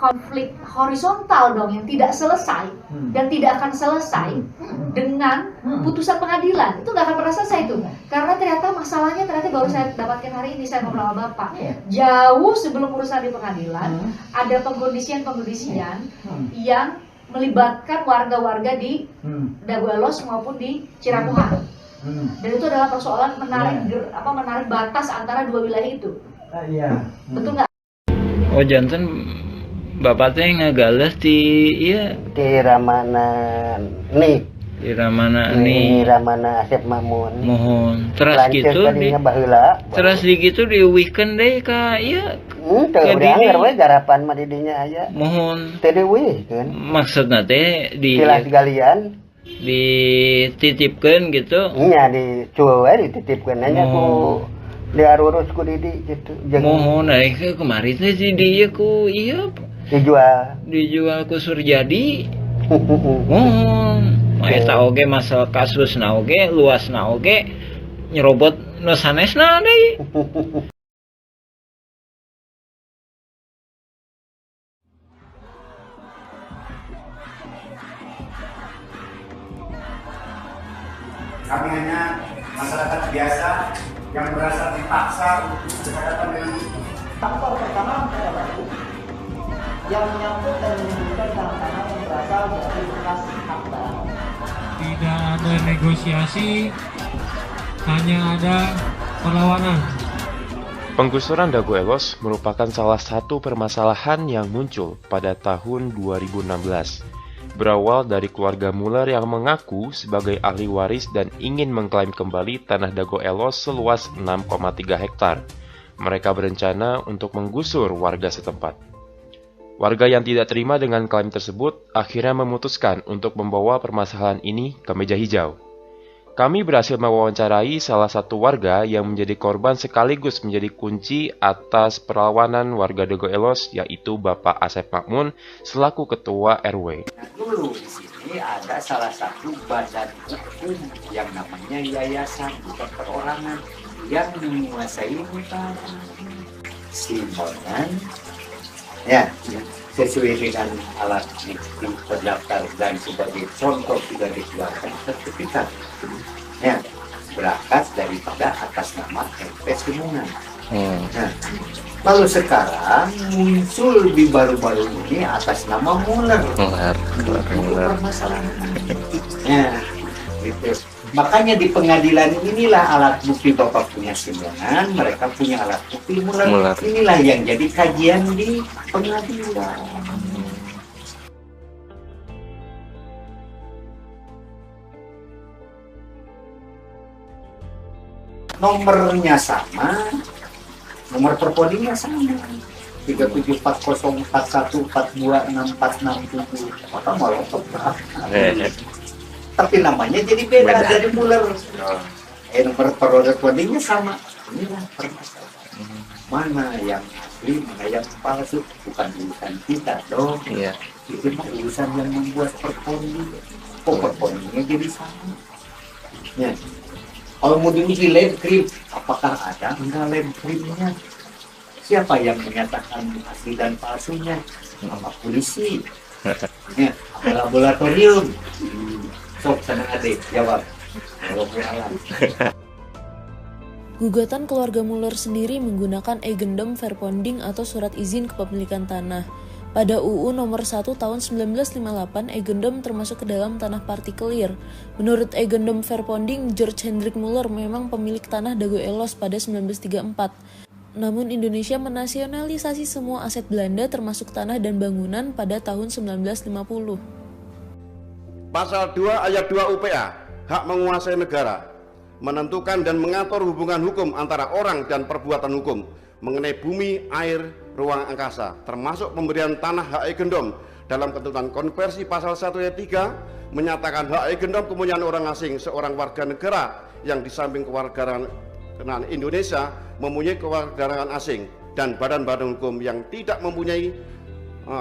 konflik horizontal dong yang tidak selesai dan tidak akan selesai dengan putusan pengadilan. Itu nggak akan pernah selesai itu, karena ternyata masalahnya baru saya dapatkan hari ini, saya ngobrol sama Bapak, jauh sebelum urusan di pengadilan ada pengkondisian yang melibatkan warga-warga di Dago Elos maupun di Ciramuha. Dan itu adalah persoalan menarik batas antara dua wilayah itu. Betul nggak? Oh, jantan Bapak teh ngagales di Ramana nih. Di Ramana nih. Ramana Asep Mamun. Mohon. Teras gitu di baheula. Teras di gitu di weekend deh ka ieu. Teu beanger we garapan mah di dinya aya. Mohon. Teu deui kan. Maksudna teh di Tilas galian dititipkeun gitu. Nya dicueul we dititipkeun nya ku diarurus ku Didi gitu. Mohon naik kemarin teh di dieu ku ieu dijual ku Surjadi. Mohon eta oge masalah kasusna oge luasna oge nyerobot nu sanesna deui. Kami hanya masyarakat biasa yang merasa dipaksa untuk berhadapan dengan itu. Faktor pertama yang menyangkut dan menimbulkan tantangan yang berasal dari bekas hak barang. Tidak ada negosiasi, hanya ada perlawanan. Penggusuran Dago Elos merupakan salah satu permasalahan yang muncul pada tahun 2016. Berawal dari keluarga Muller yang mengaku sebagai ahli waris dan ingin mengklaim kembali tanah Dago Elos seluas 6,3 hektar. Mereka berencana untuk menggusur warga setempat. Warga yang tidak terima dengan klaim tersebut akhirnya memutuskan untuk membawa permasalahan ini ke meja hijau. Kami berhasil mewawancarai salah satu warga yang menjadi korban sekaligus menjadi kunci atas perlawanan warga Dago Elos, yaitu Bapak Asep Makmun selaku Ketua RW. Dulu di sini ada salah satu badan hukum yang namanya yayasan, bukan perorangan, yang menguasai hutan. Simbolan, ya, sesuai dengan alat bukti terdaftar dan sebagai contoh sudah dikeluarkan sertifikat. Ya, berangkat daripada atas nama LP Simungan. Nah, lalu sekarang muncul di baru-baru ini atas nama Muller. Permasalahan. Ya, gitu. Makanya di pengadilan inilah alat bukti Bapak punya Simungan, mereka punya alat bukti Muller. Inilah yang jadi kajian di pengadilan. Nomornya sama, nomor perpodingnya sama, 374041426467, maka malah tetap. Tapi namanya jadi beda dari Muller. Nomor perpodingnya sama. Inilah permasalahan. Mana yang asli, mana yang palsu, bukan urusan kita dong. Itu mah urusan yang membuat perpoding. Kok perpodingnya jadi sama? Ya. Kalau mau diuji lab krim, apakah ada enggak lab krimnya? Siapa yang menyatakan asli dan palsunya? Sama polisi. Ya, apa laboratorium? Sok sana adik jawab. Gugatan keluarga Muller sendiri menggunakan Eigendom Verponding atau surat izin kepemilikan tanah. Pada UU nomor 1 tahun 1958, Eigendom termasuk ke dalam tanah partikelir. Menurut Eigendom Verponding, George Hendrik Muller memang pemilik tanah Dago Elos pada 1934. Namun Indonesia menasionalisasi semua aset Belanda termasuk tanah dan bangunan pada tahun 1950. Pasal 2 ayat 2 UPA, hak menguasai negara, menentukan dan mengatur hubungan hukum antara orang dan perbuatan hukum mengenai bumi, air, ruang angkasa, termasuk pemberian tanah hak Eigendom dalam ketentuan konversi pasal 1 ayat 3 menyatakan hak Eigendom kepunyaan orang asing seorang warga negara yang di samping kewarganegaraan Indonesia mempunyai kewarganegaraan asing dan badan-badan hukum yang tidak mempunyai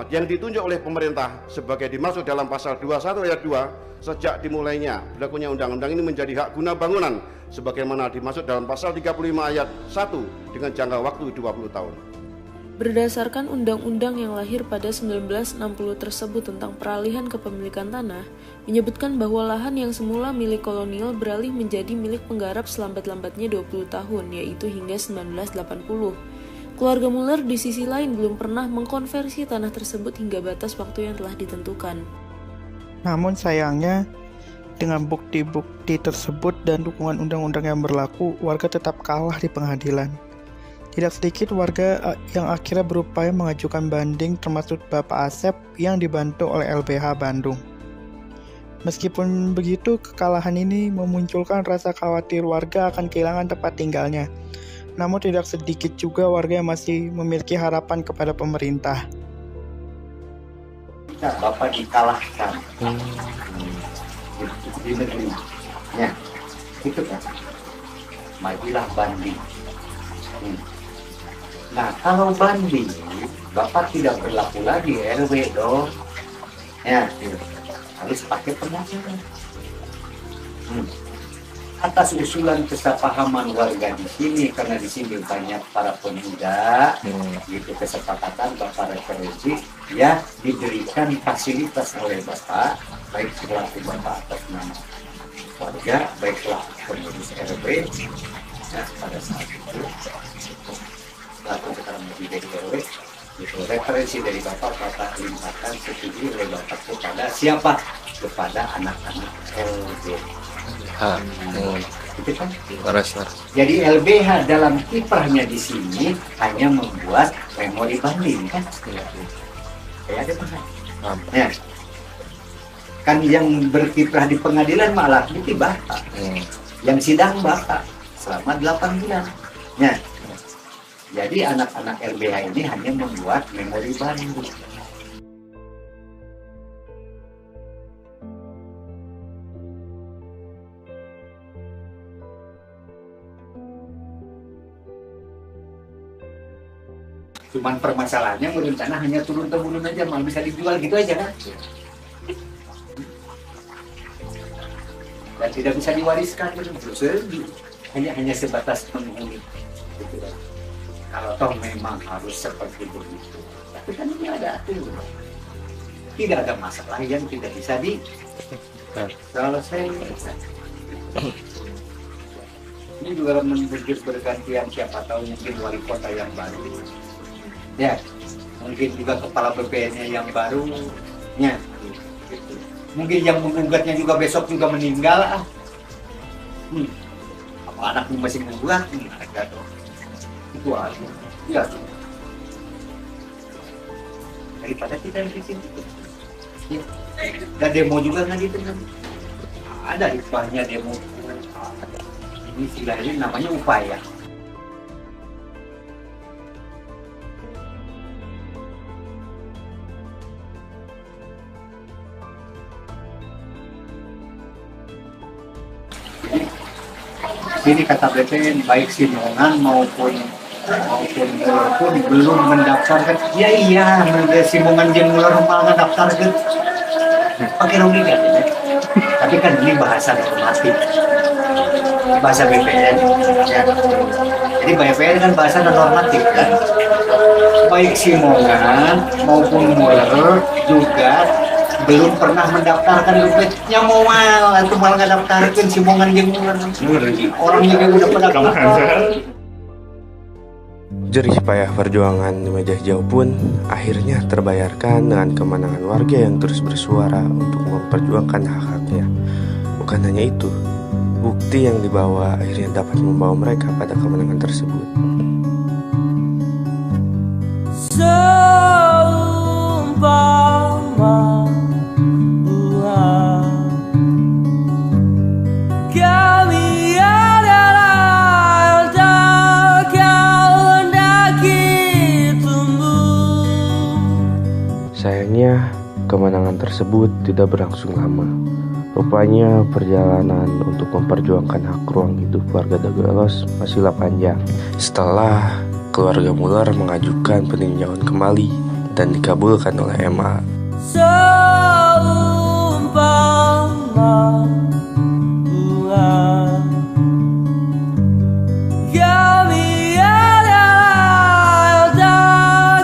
yang ditunjuk oleh pemerintah sebagai dimaksud dalam pasal 21 ayat 2 sejak dimulainya berlakunya undang-undang ini menjadi hak guna bangunan sebagaimana dimaksud dalam pasal 35 ayat 1 dengan jangka waktu 20 tahun. Berdasarkan undang-undang yang lahir pada 1960 tersebut tentang peralihan kepemilikan tanah, menyebutkan bahwa lahan yang semula milik kolonial beralih menjadi milik penggarap selambat-lambatnya 20 tahun, yaitu hingga 1980. Keluarga Muller di sisi lain belum pernah mengkonversi tanah tersebut hingga batas waktu yang telah ditentukan. Namun sayangnya, dengan bukti-bukti tersebut dan dukungan undang-undang yang berlaku, warga tetap kalah di pengadilan. Tidak sedikit warga yang akhirnya berupaya mengajukan banding, termasuk Bapak Asep yang dibantu oleh LBH Bandung. Meskipun begitu, kekalahan ini memunculkan rasa khawatir warga akan kehilangan tempat tinggalnya. Namun tidak sedikit juga warga yang masih memiliki harapan kepada pemerintah. Bapak dikalahkan di negeri. Ya, itu kan. Majulah banding. Nah, kalau banding, Bapak tidak berlaku lagi RW dong. Ya, harus pakai pengacara. Atas usulan kesepahaman warga di sini, karena di sini banyak para pemuda, gitu kesepakatan Bapak referensi, ya diberikan fasilitas oleh Bapak, baik selaku Bapak atas nama warga, baik selaku pengurus RW, ya pada saat itu. Lalu sekarang menjadi RW, gitu. Referensi dari Bapak limpahkan setuju oleh Bapak kepada siapa? Kepada anak-anak LBH. Gitu kan? Jadi LBH dalam kiprahnya di sini hanya membuat memori banding kan? Kayak ada mana? Ya. Kan yang berkiprah di pengadilan malah itu Bapak. Yang sidang Bapak selama 8 bulan. Ya. Jadi anak-anak LBH ini hanya membuat memori banding. Cuman permasalahannya menurut tanah hanya turun-temurun aja, malah bisa dijual gitu aja kan? Dan tidak bisa diwariskan, hanya sebatas penghuni. Gitu kan? Kalau toh memang harus seperti begitu, tapi kan ini ada aturan. Tidak ada masalah yang tidak bisa selesai. Ini juga menunjuk bergantian, siapa tahu mungkin wali kota yang baru. Ya, mungkin juga kepala BPN-nya yang baru, ya. Mungkin yang menggugatnya juga besok juga meninggal. Apa anakmu masih menggugat? Ada dong. Itu aja. Ya. Daripada kita di sini. Ya. Dan demo juga nggak gitu kan? Ada upaya demo. Ini istilahnya namanya upaya. Ini kata BPN baik Simongan maupun belum mendaftarkan. Ya iya, Simongan jeung Muller malah mendaftarkan. Pakai rugi kan ya? Tapi kan ini bahasa normatif, bahasa BPN. Ya. Jadi BPN kan bahasa normatif kan. Baik Simongan maupun Muller juga belum pernah mendaftarkan duitnya mau itu malah nggak daftarkan Simongan jeung Muller. Orangnya udah pada daftar. Jerih payah perjuangan di meja hijau pun akhirnya terbayarkan dengan kemenangan warga yang terus bersuara untuk memperjuangkan hak-haknya. Bukan hanya itu, bukti yang dibawa akhirnya dapat membawa mereka pada kemenangan tersebut. Seumpama Tuhan, kami adalah yang tak kau hendaki tumbuh. Sayangnya, kemenangan tersebut tidak berlangsung lama. Rupanya perjalanan untuk memperjuangkan hak ruang hidup warga Dago Elos masihlah panjang. Setelah keluarga Muller mengajukan peninjauan kembali dan dikabulkan oleh MA. Seumpama Tuhan, kami adalah yang tak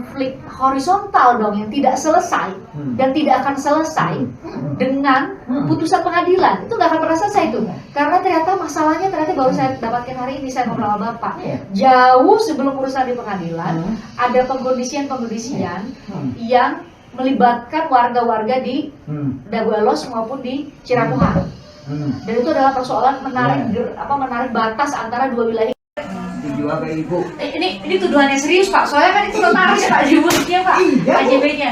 konflik horizontal dong yang tidak selesai dan tidak akan selesai dengan putusan pengadilan. Itu nggak akan pernah selesai itu, karena ternyata masalahnya ternyata baru saya dapatkan hari ini, saya ngobrol sama Bapak. Jauh sebelum urusan di pengadilan ada pengkondisian yang melibatkan warga-warga di Dago Elos maupun di Ciramuha. Dan itu adalah persoalan menarik batas antara dua wilayah. Dijual ke ibu. Ini tuduhannya serius Pak, soalnya kan itu notaris Pak jibutnya Pak, KJB-nya.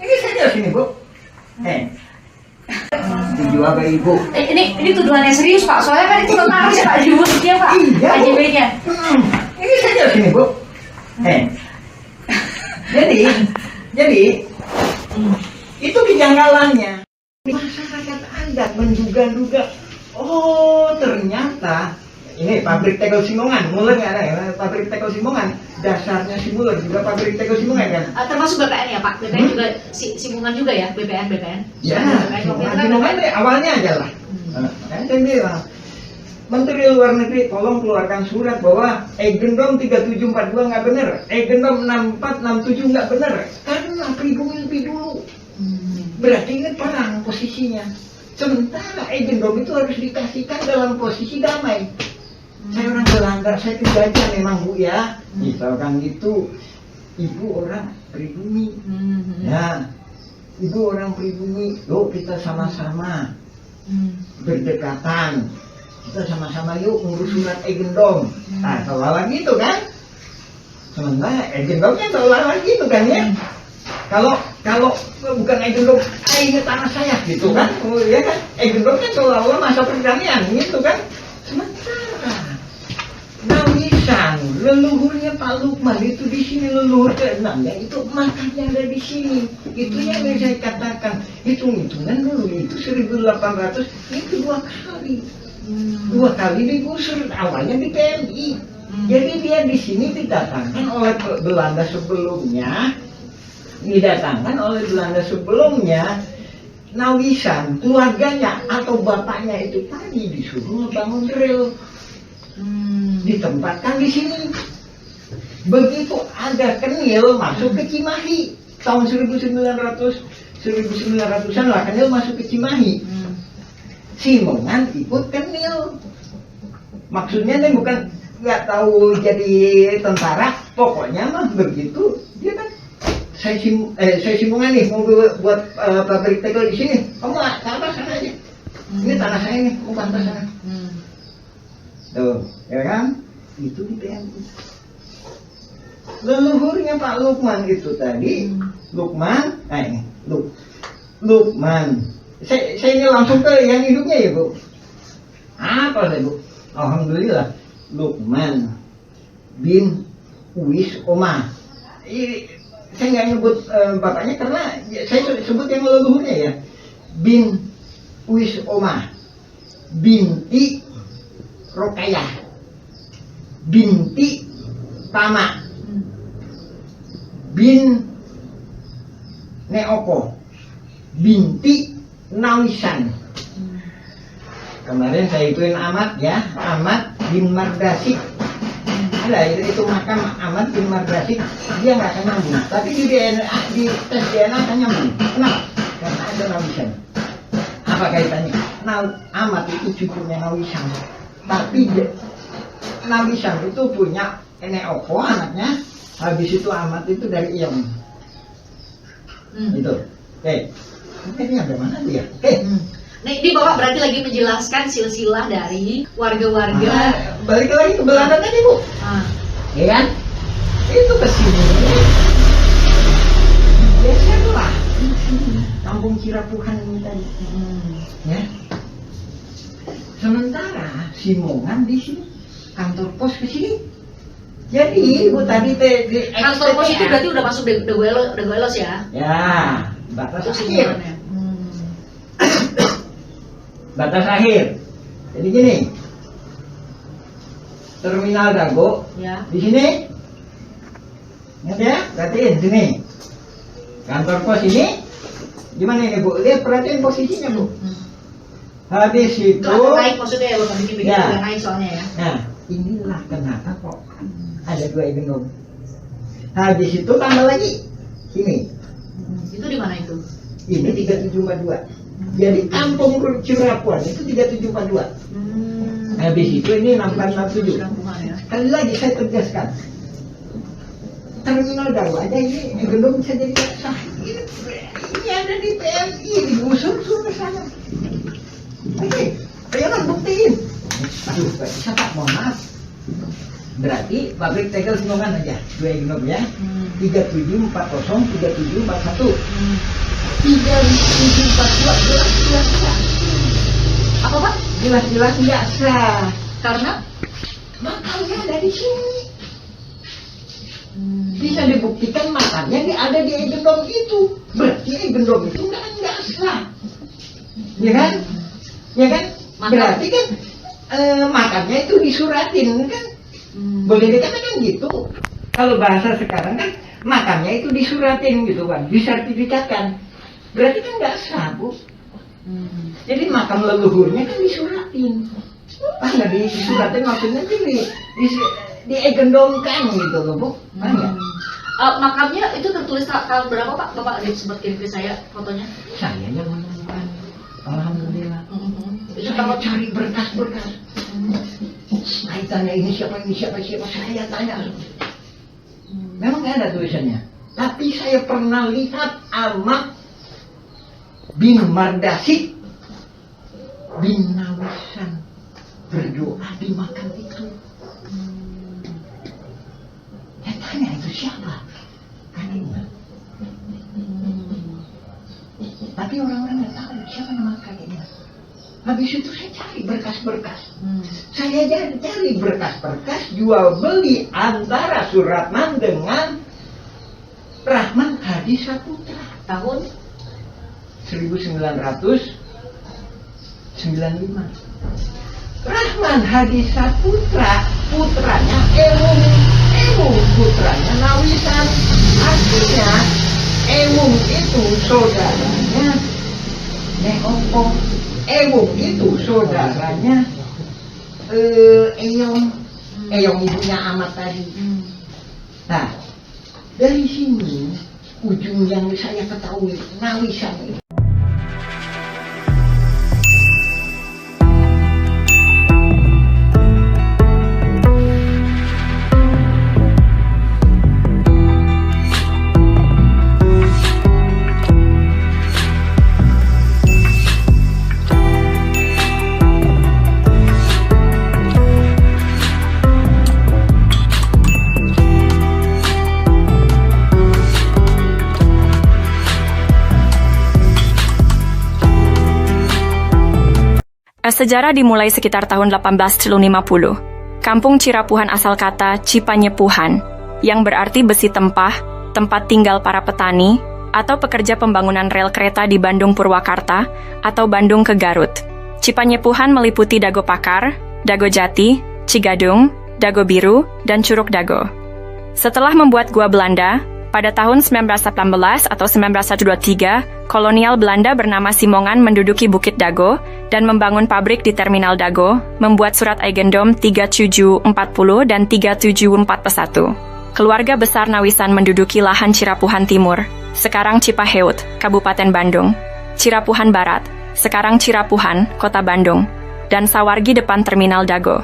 Ini serius ini Bu. Dijual ke ibu. Ini tuduhannya serius Pak, soalnya kan itu notaris Pak jibutnya Pak, KJB-nya. Ini serius ini Bu. Jadi itu kejanggalannya. Masyarakat adat menduga-duga, oh ternyata ini pabrik tegel Simongan, Muler nggak ada ya? Pabrik tegel Simongan, dasarnya si Muler juga pabrik tegel Simongan kan? Termasuk BPN ya Pak, BPN juga, Simongan juga ya, BPN. Ya, Simongan deh awalnya aja lah. Kan saya bilang, Menteri Luar Negeri tolong keluarkan surat bahwa Eigendom 3742 nggak benar, Eigendom 6467 nggak benar, karena pribumi lebih dulu. Berarti ini perang posisinya. Sementara Eigendom itu harus dikasihkan dalam posisi damai. Saya orang Belanda, saya kebaca memang Bu ya. Misalkan gitu, ibu orang pribumi. Ya, ibu orang pribumi. Yuk kita sama-sama berdekatan. Kita sama-sama yuk ngurus surat Eigendom. Nah, seolah-olah gitu kan? Sementara Eigendomnya seolah-olah gitu kan ya? Kalau bukan Eigendom, ini tanah saya gitu kan? Oh iya kan? Eigendom kan seolah-olah masa pertanian gitu kan? Sementara Nawisan, leluhurnya Pak Lukman itu di sini, leluhur ke-6-nya itu makanya ada di sini. Itu yang saya katakan, hitung-hitungan dulu itu 1800 itu 2 kali. 2 kali digusur, awalnya di PMI. Jadi dia di sini didatangkan oleh Belanda sebelumnya. Nawisan, keluarganya atau bapaknya itu tadi disuruh bangun rel, ditempatkan di sini. Begitu ada Kenil masuk ke Cimahi tahun 1900-an lah, Kenil masuk ke Cimahi. Simongan ikut Kenil. Maksudnya dia bukan nggak tahu jadi tentara, pokoknya mah begitu dia kan. Saya Simongan nih mau buat pabrik tegel di sini. Kamu ke atas sana aja. Ini tanah saya nih, kamu ke atas sana. Tuh, ya kan? Itu di PMI. Leluhurnya Pak Lukman itu tadi, Lukman. Saya ini langsung ke yang hidupnya ya Bu. Apa sih Bu? Alhamdulillah, Lukman bin Uwis Omah. Saya nggak nyebut bapaknya karena saya sebut yang leluhurnya ya. Bin Uwis Omah, binti Rokayah, binti Tama, bin Neoko, binti Nawisan. Kemarin saya ituin Ahmad ya, Ahmad bin Mardasik. Ada itu makam Ahmad bin Mardasik, dia nggak akan nyambung. Tapi di DNA, di tes DNA akan nyambung. Kenapa? Karena ada Nawisan. Apa kaitannya? Ahmad itu cucunya Nawisan. Tapi Nawisan itu punya Neoko anaknya. Habis itu Ahmad itu dari Iyam. Gitu. Oke. Ini ada mana dia? Oke. Nah, ini Bapak berarti lagi menjelaskan silsilah dari warga-warga. Balik lagi ke Belanda tadi Bu. Ya kan? Itu ke sini. Geserlah. Kampung Cirapuhan ini tadi. Ya. Sementara Simongan di sini, kantor pos ke sini. Jadi Bu tadi di kantor pos itu berarti udah masuk Dago Elos ya? Ya, batas akhir. Batas akhir. Jadi gini, terminal Dago ya. Di sini, ingat ya, perhatiin sini. Kantor pos ini, gimana ini Bu? Lihat perhatiin posisinya Bu. Habis itu. Naik maksudnya ya, bukan bikin naik soalnya ya. Nah, inilah kenapa kok ada 2 Eigendom. Habis itu tambah lagi ini. Itu di mana itu? Ini 3742. Jadi kampung Cirapuan itu 3742. Habis itu ini 6467. Sekali lagi saya tegaskan, terminal Dago aja ini belum bisa jadi sah. Ini ada di PMI, digusur ke sana. Oke, ayo buktiin. Aduh, Pak bisa Pak, mohon maaf. Berarti pabrik tegel Simongan aja, 2 genop ya. 3740, 3741. 3742 jelas sah. Apa Pak? Jelas nggak sah. Karena makamnya ada di sini. Bisa dibuktikan makamnya ada di Egendom itu. Berarti Egendom itu nggak sah. Ya kan? Ya kan? Berarti kan makamnya itu disuratin kan? Boleh dikatakan gitu. Kalau bahasa sekarang kan makamnya itu disuratin gitu kan, disertifikatkan. Berarti kan nggak sah, Bu. Jadi makam leluhurnya kan disuratin. Nggak disuratin maksudnya di egendomkan gitu loh, Bu. Makamnya itu tertulis tahun berapa Pak? Bapak sempat kirim ke saya fotonya. Saya yang menemukan. Alhamdulillah. Saya cari berkas-berkas. Saya tanya ini siapa saya tanya. Memang nggak ada tulisannya. Tapi saya pernah lihat Ahmad bin Mardasik bin Nawisan berdoa di makam itu. Saya tanya itu siapa? Kakeknya. Tapi orang-orang nggak tahu siapa nama kakeknya. Habis itu saya cari berkas-berkas. Saya cari berkas-berkas jual beli antara Suratman dengan Rahman Hadi Saputra tahun 1995. Rahman Hadi Saputra putranya Ewung putranya Nawisan. Artinya Ewung itu saudaranya Neopo. Ewung itu saudaranya Eyong ibunya Ahmad tadi. Nah, dari sini ujung yang saya ketahui Nawisan itu. Sejarah dimulai sekitar tahun 1850. Kampung Cirapuhan asal kata Cipanyepuhan, yang berarti besi tempah, tempat tinggal para petani, atau pekerja pembangunan rel kereta di Bandung Purwakarta, atau Bandung ke Garut. Cipanyepuhan meliputi Dago Pakar, Dago Jati, Cigadung, Dago Biru, dan Curug Dago. Setelah membuat gua Belanda, pada tahun 1918 atau 1923, kolonial Belanda bernama Simongan menduduki Bukit Dago dan membangun pabrik di Terminal Dago, membuat surat Eigendom 3740 dan 3741. Keluarga besar Nawisan menduduki lahan Cirapuhan Timur, sekarang Cipaheut, Kabupaten Bandung, Cirapuhan Barat, sekarang Cirapuhan, Kota Bandung, dan Sawargi depan Terminal Dago.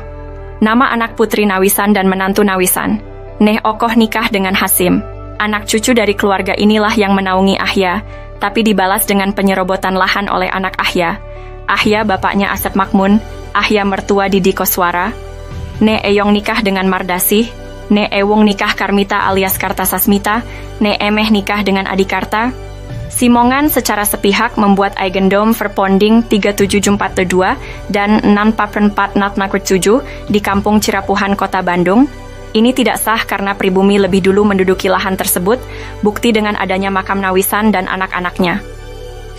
Nama anak putri Nawisan dan menantu Nawisan, Neh Okoh nikah dengan Hasim. Anak cucu dari keluarga inilah yang menaungi Ahya, tapi dibalas dengan penyerobotan lahan oleh anak Ahya. Ahya bapaknya Asep Makmun, Ahya mertua Didi Koswara. Ne Eyong nikah dengan Mardasih, Ne Ewung nikah Karmita alias Kartasasmita, Ne Emeh nikah dengan Adikarta. Simongan secara sepihak membuat Eigendom Verponding 37442 dan 644 di Kampung Cirapuhan, Kota Bandung. Ini tidak sah karena pribumi lebih dulu menduduki lahan tersebut, bukti dengan adanya makam Nawisan dan anak-anaknya.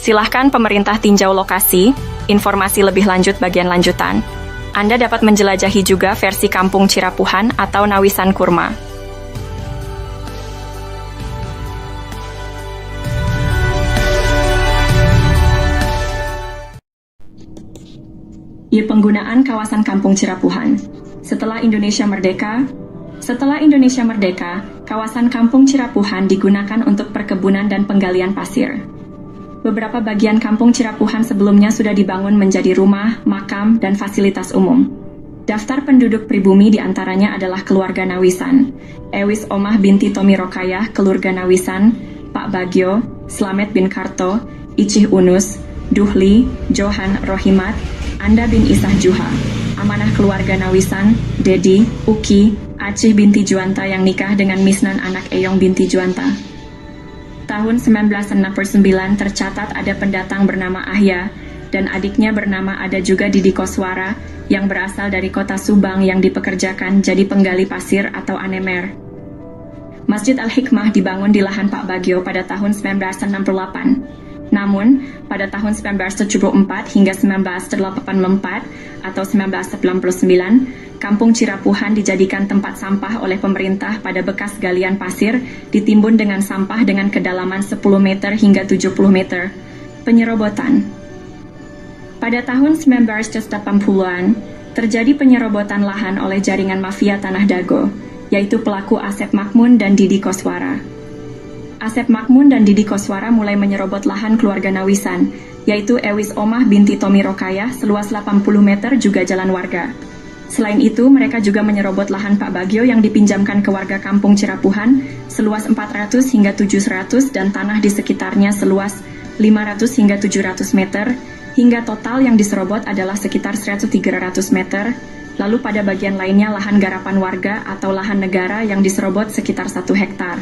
Silahkan pemerintah tinjau lokasi, informasi lebih lanjut bagian lanjutan. Anda dapat menjelajahi juga versi Kampung Cirapuhan atau Nawisan Kurma. Penggunaan kawasan Kampung Cirapuhan. Setelah Indonesia merdeka, Kawasan Kampung Cirapuhan digunakan untuk perkebunan dan penggalian pasir. Beberapa bagian Kampung Cirapuhan sebelumnya sudah dibangun menjadi rumah, makam, dan fasilitas umum. Daftar penduduk pribumi diantaranya adalah keluarga Nawisan, Ewis Omah binti Tomi Rokayah, keluarga Nawisan, Pak Bagio, Slamet bin Karto, Icih Unus, Duhli, Johan Rohimat, Anda bin Isah Juha, amanah keluarga Nawisan, Dedi, Uki, Acih binti Juanta yang nikah dengan Misnan anak Eyong binti Juanta. Tahun 1969 tercatat ada pendatang bernama Ahya dan adiknya bernama ada juga Didi Koswara yang berasal dari kota Subang yang dipekerjakan jadi penggali pasir atau anemer. Masjid Al-Hikmah dibangun di lahan Pak Bagio pada tahun 1968. Namun, pada tahun 1974 hingga 1984 atau 1999, Kampung Cirapuhan dijadikan tempat sampah oleh pemerintah pada bekas galian pasir ditimbun dengan sampah dengan kedalaman 10 meter hingga 70 meter. Penyerobotan. Pada tahun 1980-an, terjadi penyerobotan lahan oleh jaringan mafia Tanah Dago, yaitu pelaku Asep Makmun dan Didi Koswara. Asep Makmun dan Didi Koswara mulai menyerobot lahan keluarga Nawisan, yaitu Ewis Omah binti Tomi Rokayah seluas 80 meter juga jalan warga. Selain itu, mereka juga menyerobot lahan Pak Bagio yang dipinjamkan ke warga Kampung Cirapuhan seluas 400 hingga 700 dan tanah di sekitarnya seluas 500 hingga 700 meter, hingga total yang diserobot adalah sekitar 100-300 meter. Lalu pada bagian lainnya lahan garapan warga atau lahan negara yang diserobot sekitar 1 hektar.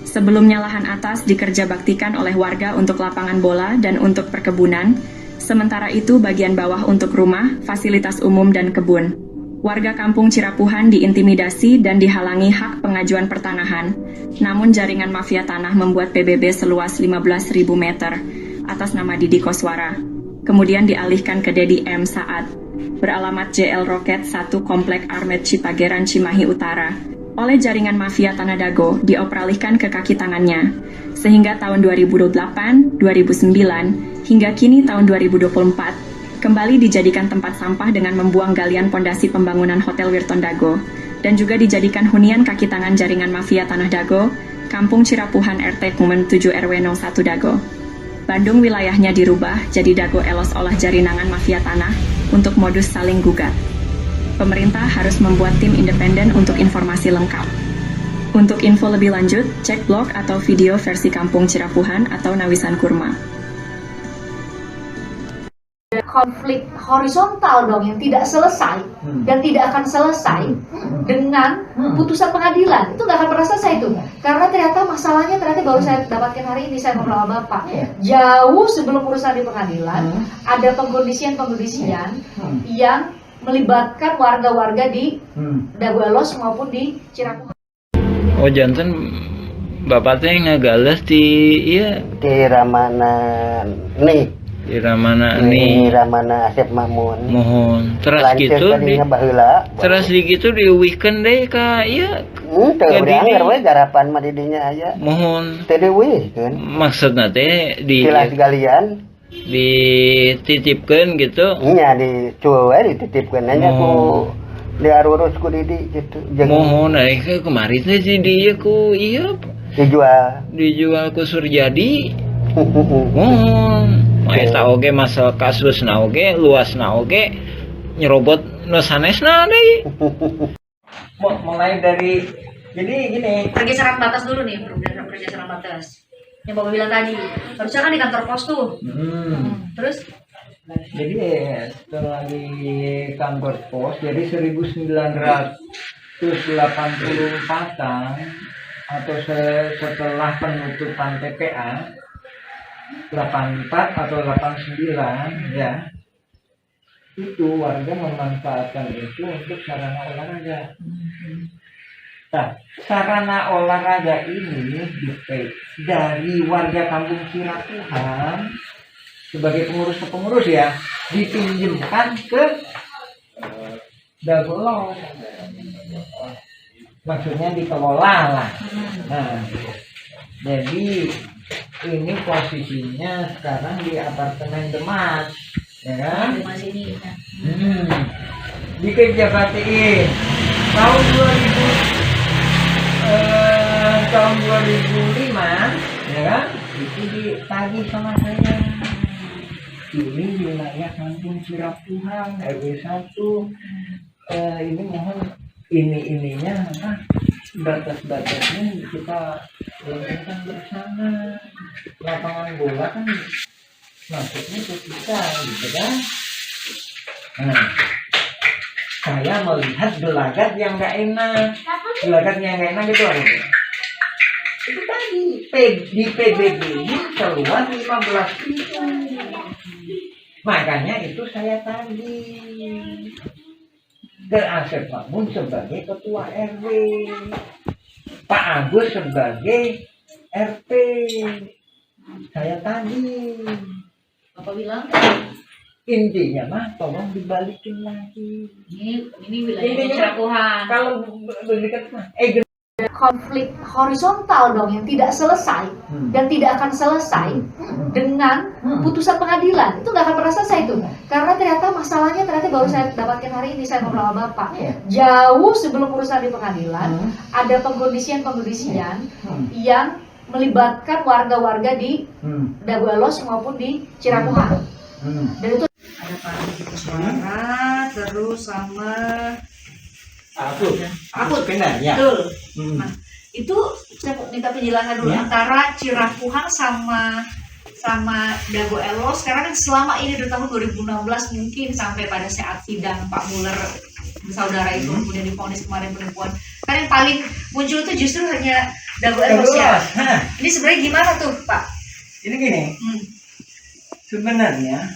Sebelumnya lahan atas dikerjabaktikan oleh warga untuk lapangan bola dan untuk perkebunan, sementara itu bagian bawah untuk rumah, fasilitas umum dan kebun. Warga Kampung Cirapuhan diintimidasi dan dihalangi hak pengajuan pertanahan, namun jaringan mafia tanah membuat PBB seluas 15.000 meter atas nama Didi Koswara. Kemudian dialihkan ke Dedi M. Saad, beralamat JL Roket 1 Komplek Armet Cipageran Cimahi Utara, oleh jaringan mafia Tanah Dago dioperalihkan ke kaki tangannya, sehingga tahun 2008, 2009, hingga kini tahun 2024, kembali dijadikan tempat sampah dengan membuang galian pondasi pembangunan Hotel Wirton Dago, dan juga dijadikan hunian kaki tangan jaringan mafia Tanah Dago, Kampung Cirapuhan RT Kumen 7 RW 01 Dago. Bandung wilayahnya dirubah jadi Dago Elos olah jarinangan mafia tanah untuk modus saling gugat. Pemerintah harus membuat tim independen untuk informasi lengkap. Untuk info lebih lanjut, cek blog atau video versi Kampung Cirapuhan atau Nawisan Kurma. Konflik horizontal dong yang tidak selesai dan tidak akan selesai dengan putusan pengadilan. Itu nggak akan pernah selesai itu, karena ternyata masalahnya baru saya dapatkan hari ini, saya ngobrol sama Bapak, jauh sebelum urusan di pengadilan ada pengkondisian yang melibatkan warga-warga di Dago Elos maupun di Cirapuhan. Oh jantan Bapak teh ngagalas di Ramana nih. Di Ramana Asep Makmun. Mohon teras gitu di weekend deh ka ieu. Teu beanger we garapan mah didinya aya. Mohon teu diwihkeun. Maksudna teh di tilas galian dititipkeun gitu. Nya dicuel we dititipkeun nya ku diarurus ku Didi gitu. Mohon kemarin teh si dieu ku ieu dijual ku Surjadi. Mohon eta oge masal kasusna oge luasna oge nyerobot nu sanesna deui. Mulai dari jadi gini, pergeseran batas dulu nih, pergeseran batas yang Bapak bilang tadi, harusnya kan di kantor pos tuh. Terus jadi setelah di kantor pos jadi 1984-an atau setelah penutupan TPA 84 atau 89 ya, itu warga memanfaatkan itu untuk sarana olahraga. Nah, sarana olahraga ini dari warga Kampung Cirapuhan sebagai pengurus ya dipinjamkan ke Dago Elos. Maksudnya dikelola lah. Nah, jadi ini posisinya sekarang di apartemen Demas, ya kan? Demas ini. Dikerjabatiin tahun tahun 2005 ya kan, itu ditagih sama saya. Ini wilayah Kampung Cirapuhan RW 1. Ini mohon ininya apa, batas-batasnya kita lakukan bersama. Lapangan bola kan maksudnya ke kita gitu kan. Nah, saya melihat gelagat yang nggak enak. Gelagatnya yang nggak enak itu apa? Itu tadi di PBB ini keluar 15.000. Makanya itu saya tagih ke Asep Makmun sebagai ketua RW, Pak Agus sebagai RT. Saya tagih. Apa bilang? Intinya mah tolong dibalikin lagi. Ini wilayah Cirapuhan. Kalau berdekat mah konflik horizontal dong yang tidak selesai dan tidak akan selesai dengan putusan pengadilan. Itu nggak akan pernah selesai itu, karena ternyata masalahnya baru saya dapatkan hari ini, saya ngobrol sama Bapak. Jauh sebelum urusan di pengadilan ada pengkondisian yang melibatkan warga-warga di Dago Elos maupun di Cirapuhan. Dan itu ada Pak Andi Suara, terus sama Aku benar ya. Betul. Nah, itu saya minta penjelasan dulu antara Cirapuhan sama Dago Elos. Karena kan selama ini dari tahun 2016 mungkin sampai pada saat sidang Pak Muller bersaudara itu kemudian divonis kemarin penipuan. Kan yang paling muncul itu justru hanya Dago Elos ya. Ini sebenarnya gimana tuh Pak? Ini gini. Sebenarnya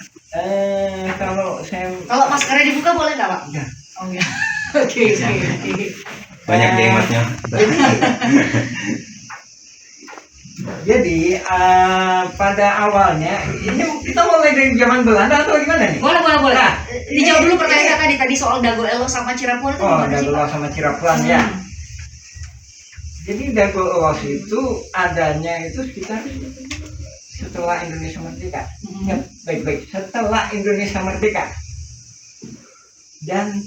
kalau maskernya dibuka boleh nggak Pak? Enggak. Oh ya. Oke. Banyak dehmatnya. Jadi pada awalnya ini kita mulai dari zaman Belanda atau gimana nih? Boleh. Nah, dijawab dulu pertanyaan tadi soal Dago Elos sama Cirapuhan itu gimana sih? Dago Elos sama Cirapuhan ya. Jadi Dago Elos itu adanya itu sekitar setelah Indonesia merdeka. Ya, baik-baik. Setelah Indonesia merdeka. Dan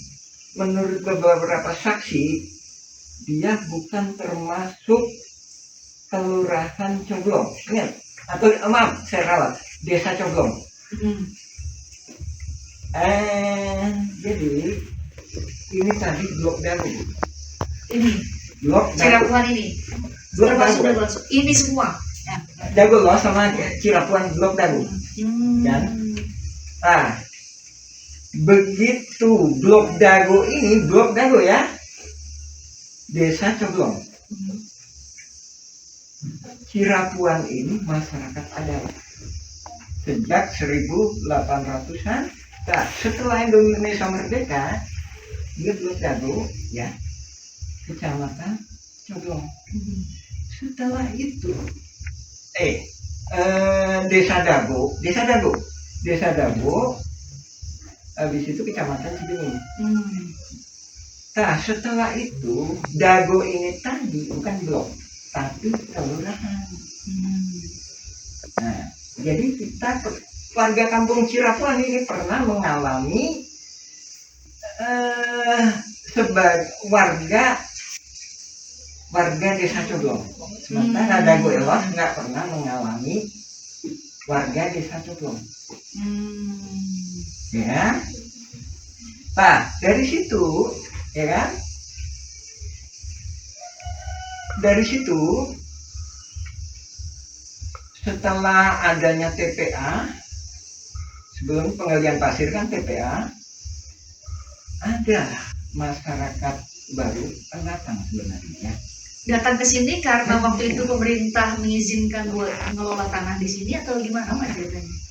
menurut beberapa saksi, dia bukan termasuk kelurahan Coblong, ingat? Atau maaf, saya salah, desa Coblong. Jadi ini tadi Blok Dago. Ini Blok Cirapuhan ini. Blok Dago. Ini semua. Dago Elos sama Cirapuhan Blok Dago. Dan begitu Blok Dago ya, desa Coblong. Cirapuhan ini masyarakat adat sejak 1800-an. Nah, setelah Indonesia merdeka, dia Blok Dago ya, kecamatan Coblong. Setelah itu desa Dago, habis itu kecamatan Cibenying. Nah, setelah itu Dago ini tadi bukan blok, tapi kelurahan. Nah, jadi kita warga kampung Cirapuhan ini pernah mengalami sebagai warga desa Coblong. Sementara Dago Elos nggak pernah mengalami warga desa Coblong. Ya, nah dari situ, ya kan? Dari situ, setelah adanya TPA, sebelum penggalian pasir kan TPA, ada masyarakat baru pendatang sebenarnya. Datang ke sini karena waktu itu pemerintah mengizinkan buat mengelola tanah di sini atau gimana Pak ceritanya?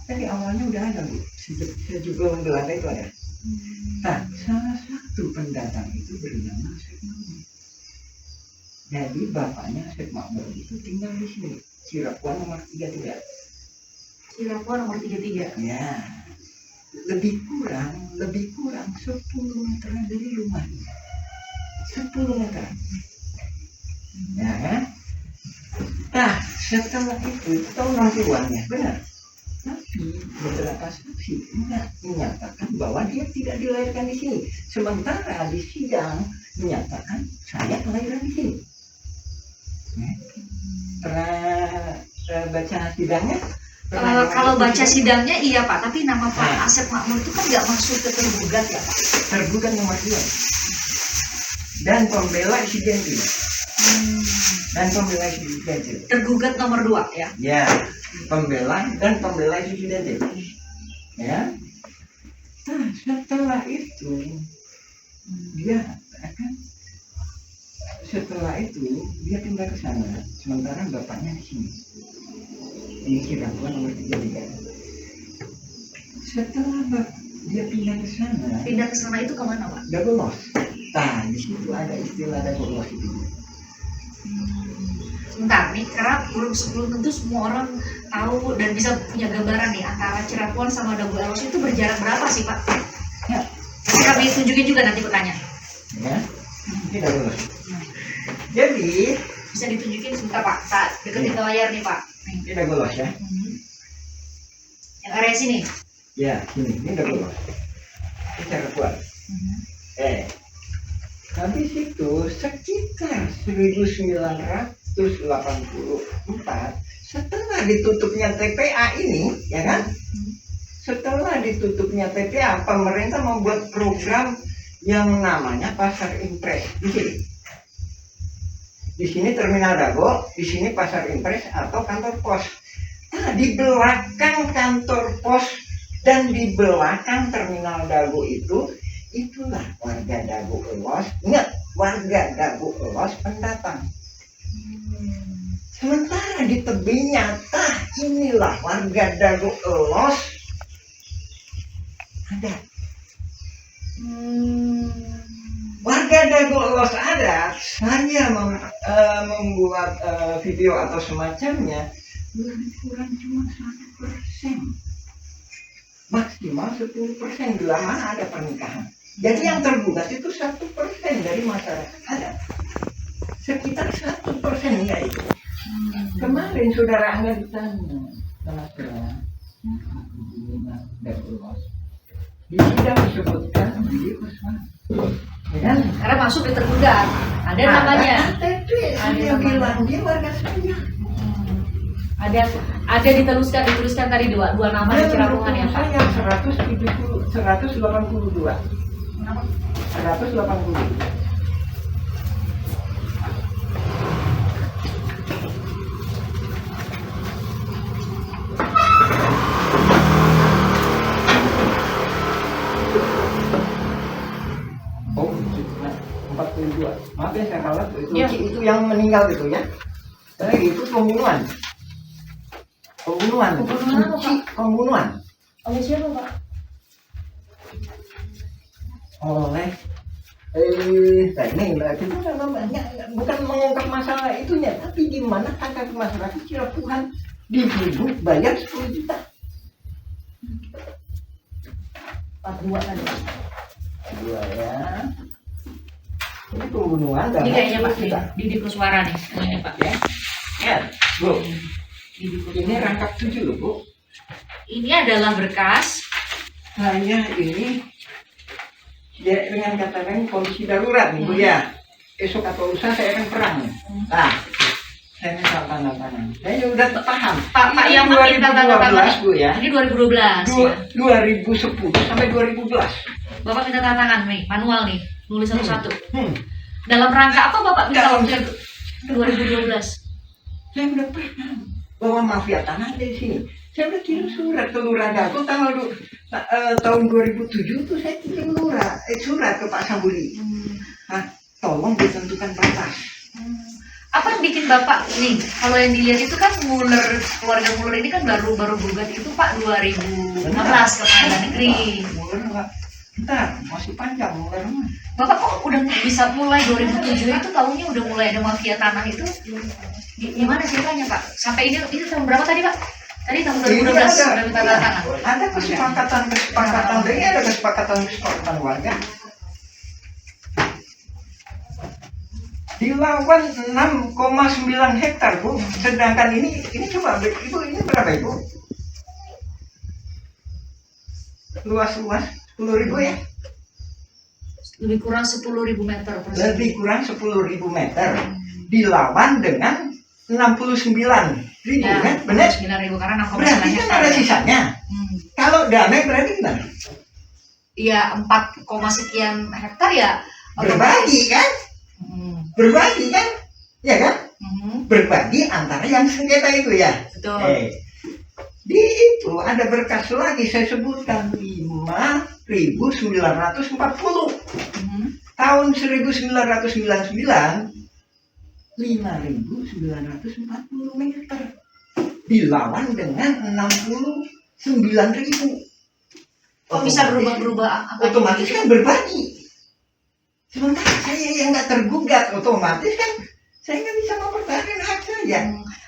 Dari awalnya udah ada Bu, saya juga Belanda itu ada. Nah, salah satu pendatang itu bernama Asep Makmun. Jadi bapaknya Asep Makmun itu tinggal di sini, Cirapuhan nomor 33. Cirapuhan nomor 33. Ya, lebih kurang 10 meter dari rumahnya. 10 meter. Ya kan? Nah, setelah itu tahu nanti uangnya, benar. Tapi beberapa saksi menyatakan bahwa dia tidak dilahirkan di sini. Sementara di sidang menyatakan saya kelahiran di sini. Pernah baca sidangnya? Kalau baca sidangnya iya Pak, tapi nama Pak Asep Makmur itu kan nggak masuk ke tergugat ya Pak? Tergugat nomor 2 dan pembela insidentil. Dan pembela insidentil. Tergugat nomor 2 ya? Ya, pembela dan pembela insidentil. Ya. Nah, setelah itu dia pindah ke sana, sementara bapaknya di sini. Ini Cirampuan nomor 33. Setelah dia pindah ke sana itu kemana Pak? Dagolos. Nah, di situ ada istilah Dagolos itu. Sebentar nih, karena belum tentu semua orang tahu dan bisa punya gambaran nih antara Cirampuan sama Dagolos itu berjarak berapa sih Pak? Ya. Kami tunjukin juga nanti petanya. Ya, ini Dagolos. Jadi bisa ditunjukin sebentar Pak, deketin ke layar nih Pak. Ini Dagolos ya. Yang area sini. Ya, ini Dagolos. Ini Cirampuan. Habis itu sekitar 1984 setelah ditutupnya TPA ini, ya kan? Setelah ditutupnya TPA, pemerintah membuat program yang namanya Pasar Impres di sini. Di sini Terminal Dago, di sini Pasar Impres atau kantor pos. Nah, di belakang kantor pos dan di belakang Terminal Dago itulah warga Dago Elos. Ingat, warga Dago Elos pendatang. Sementara di tebing nyata inilah warga Dago Elos ada. Warga Dago Elos ada. Saya membuat video atau semacamnya lebih kurang cuma 1%. Maksimal 10% bila mana ada pernikahan. Jadi yang tergugat itu 1% dari masyarakat adat. Sekitar 1% ya itu. Kemarin saudara Angga ditanya sama saya, di sidang disebutkan di ya, karena masuk di tergugat. Ada namanya. Dia bilang dia warga saya. Ada dituliskan tadi dua nama di Cirampungan ya Pak. Yang 182. 182. Oh, 42. Maaf ya saya kalah itu yang meninggal gitu ya. Itu pembunuhan. Pembunuhan. Oleh siapa Pak? Oleh ini kita namanya bukan mengungkap masalah itunya, tapi di mana hak masyarakat Cirampungan dituduh bayar 10 juta. 42 tadi. 2 ya. Ini pembunuhan dan ini kayaknya Pak Didi Kuswara nih semuanya Pak ya. Ya, Bu. Ini rangkap 7 loh, Bu. Ini adalah berkas. Hanya ini ya, dengan kata lain kondisi darurat nih Bu ya. Esok atau lusa saya akan perang. Nah, saya minta tanda tangan. Saya udah paham. Pak yang minta tanda tangan Bu ya. Ini 2012 ya. 2010 sampai 2012. Bapak minta tanda tangan nih, manual nih, nulis satu-satu. Dalam rangka apa Bapak minta untuk 2012? Saya udah paham bahwa mafia tanah ada di sini. Saya udah kirim surat ke Lurah Dago tahun 2007 tuh saya kirim surat ke Pak Sambuli. Tolong ditentukan batas. Apa yang bikin Bapak nih? Kalau yang dilihat itu kan keluarga Muller ini kan baru gugat itu Pak 2016 ke Pengadilan Negeri. Bentar, masih panjang Muller. Bapak kok udah bisa mulai 2007 itu tahunnya udah mulai ada mafia tanah itu? Gimana ceritanya Pak? Sampai ini tahun berapa tadi Pak? Tadi tahun 2012 sudah minta tanda tangan. Ada kesepakatan ada kesepakatan warga. Dilawan 6,9 hektar Bu. Sedangkan ini coba Ibu ini berapa Ibu? Luas 10.000 ya? Lebih kurang 10.000 meter persegi. Lebih kurang 10.000 meter. dilawan dengan 69.000 kan? Benar? 9.000 karena 6,9 berarti kan ada sisanya. Kalau damai berarti gimana? Iya 4, sekian hektar ya berbagi kan? Berbagi kan? Ya kan? Berbagi antara yang sengketa itu ya. Betul. Di itu ada berkas lagi saya sebutkan 5.940. Tahun 1999 5.940 meter dilawan dengan 69.000. Kok bisa berubah-berubah? Otomatis kan berbagi. Sementara saya yang nggak tergugat, otomatis kan saya nggak bisa mempertahankan hak saya.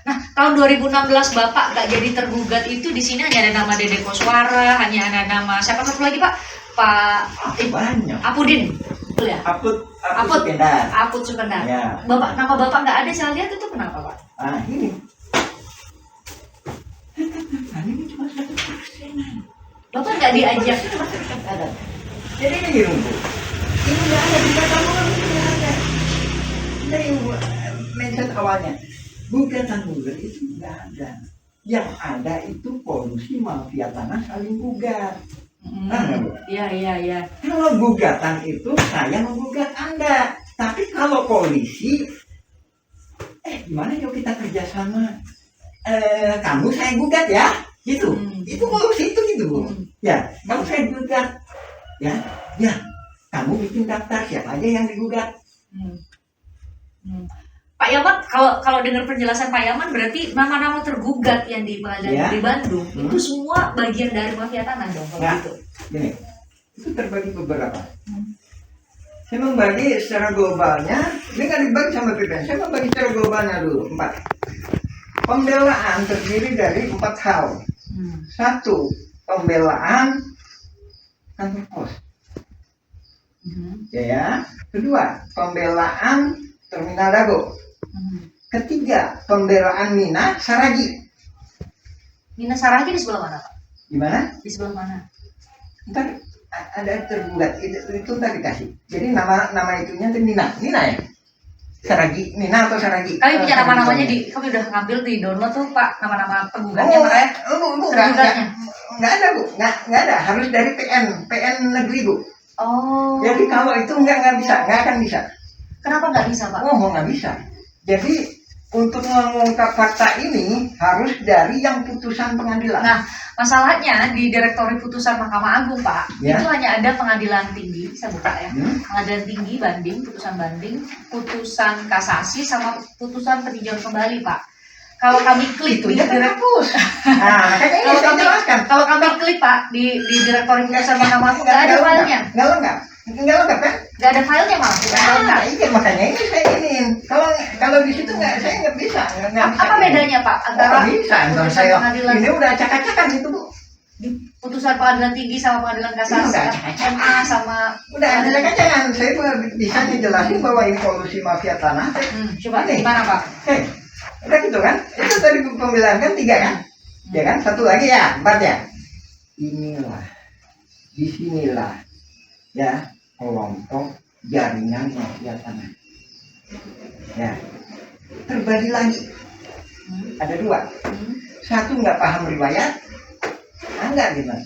Nah, tahun 2016 Bapak nggak jadi tergugat itu di sini hanya ada nama Dede Koswara, hanya ada nama siapa satu lagi Pak? Banyak. Apudin, betul ya? Apud Sukendar. Ya. Bapak, nama Bapak nggak ada, saya lihat itu kenapa Pak? Ini. Ini cuma 1%. Bapak nggak diajak? Jadi ini Bu. Ini nggak ada di kata mulur, nggak ada. Dari mention awalnya, gugatan mulur itu nggak ada. Yang ada itu polusi mafia tanah saling gugat. Iya. Kalau gugatan itu saya menggugat Anda, tapi kalau polisi, gimana yuk kita kerjasama? Kamu saya gugat ya, gitu. Itu polusi itu gitu. Ya, kamu saya gugat, ya. Kamu bikin daftar siapa aja yang digugat. Pak Yaman, kalau dengar penjelasan Pak Yaman berarti nama-nama tergugat yang di pengadilan di Bandung itu semua bagian dari mafia tanah dong kalau gitu. Gini, itu terbagi beberapa. Saya membagi secara globalnya, ini kan dibagi sama PPN. Saya membagi secara globalnya dulu 4. Pembelaan terdiri dari 4 hal. 1. Pembelaan kantor pos. Ya. 2. Pembelaan terminal Dago. 3. Pembelaan Mina Saragi. Mina Saragi di sebelah mana Pak? Di mana? Di sebelah mana? Ntar ada tergugat itu ntar dikasih. Jadi nama itunya itu Mina ya. Saragi, Mina atau Saragi? Kami punya nama-namanya kami udah ngambil di download tuh Pak, nama-nama penggugatnya makanya. Tergugatnya. Nggak ada Bu, nggak ada. Harus dari PN negeri Bu. Oh. Jadi kalau itu nggak bisa, nggak akan bisa. Kenapa nggak bisa Pak? Nggak bisa. Jadi untuk mengungkap fakta ini harus dari yang putusan pengadilan. Nah, masalahnya di Direktori Putusan Mahkamah Agung Pak, itu hanya ada pengadilan tinggi, saya buka ya. Pengadilan tinggi banding, putusan kasasi sama putusan peninjauan kembali Pak. Kalau kami klik di kalau kami klik Pak di Direktori Putusan Mahkamah Agung nggak ada filenya. Nggak lengkap kan? Nggak ada filenya Mas. Iya makanya ini saya ingin. Kalau di situ saya nggak bisa. Apa bedanya Pak antara putusan pengadilan ini udah acak-acakan itu Bu? Di putusan pengadilan tinggi sama pengadilan kasasi, MA sama udah acak-acakan. Saya bisa dijelasin bahwa ini polusi mafia tanah. Coba gimana Pak? Udah gitu kan? Itu tadi pembelaan kan 3 kan? Ya kan? 1 lagi ya, 4 ya. Inilah, disinilah ya kelompok jaringan mafia tanah. Ya, terbagi lagi. Ada 2. 1 nggak paham riwayat, enggak gimana?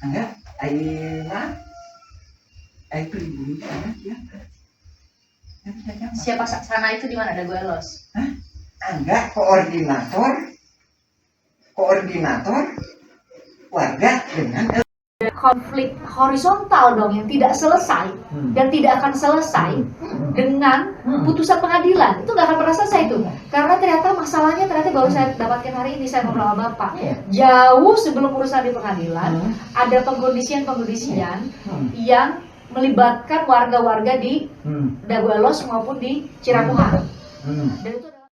Enggak, air pribumi sana siapa sana itu di mana? Ada gue los? Enggak, koordinator warga dengan konflik horizontal dong yang tidak selesai dan tidak akan selesai dengan putusan pengadilan. Itu nggak akan pernah selesai itu karena ternyata masalahnya baru saya dapatkan hari ini, saya ngobrol sama Bapak jauh sebelum urusan di pengadilan ada pengkondisian yang melibatkan warga-warga di Dago Elos maupun di Ciramuha dan itu